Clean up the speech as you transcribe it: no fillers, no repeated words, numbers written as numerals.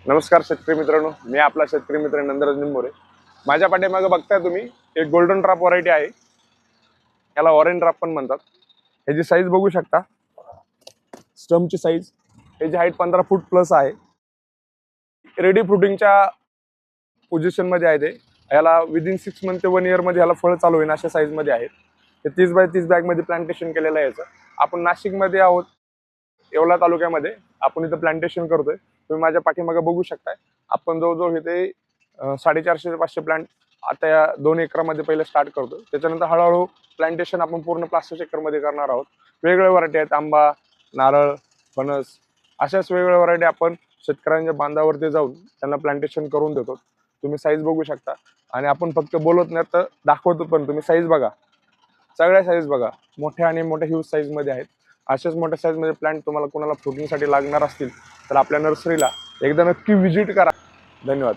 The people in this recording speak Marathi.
नमस्कार शेतकरी मित्रांनो, मी आपला शेतकरी मित्र नंदराज निंबोरे. माझ्या पाठीमागे बघताय तुम्ही एक गोल्डन ड्राप व्हरायटी आहे. याला ऑरेंज ड्राप पण म्हणतात. ह्याची साईज बघू शकता. स्टमची साईज, ह्याची हाईट 15 फूट प्लस आहे. रेडी फ्रुटिंगच्या पोझिशन मध्ये आहे ते. याला विदिन 6 मंथ ते 1 इयर मध्ये याला फळ चालू होईल अशा साईज मध्ये आहेत. ते 30 बाय 30 बॅग मध्ये प्लांटेशन केलेलं आहे. याचं आपण नाशिक मध्ये आहोत, येवला तालुक्यामध्ये आपण इथं प्लांटेशन करतोय. तुम्ही माझ्या पाठीमागे बघू शकताय. आपण जवळजवळ इथे 450 ते 500 प्लांट आता या 2 एकरामध्ये पहिले स्टार्ट करतो. त्याच्यानंतर हळूहळू प्लांटेशन आपण पूर्ण 500 एकरमध्ये करणार आहोत. वेगवेगळ्या व्हरायटी आहेत, आंबा, नारळ, फणस, अशाच वेगवेगळ्या व्हरायटी आपण शेतकऱ्यांच्या बांधावरती जाऊन त्यांना प्लांटेशन करून देतो. तुम्ही साईज बघू शकता. आणि आपण फक्त बोलत नाही तर दाखवतो पण. तुम्ही साईज बघा, सगळ्या साईज बघा, मोठ्या आणि मोठ्या ह्यूज साईज मध्ये आहेत. अशाच मोठ्या साईज मध्ये प्लांट तुम्हाला कोणाला फ्रुटिंगसाठी लागणार असतील तर आपल्या नर्सरीला एकदा नक्की व्हिजिट करा. धन्यवाद.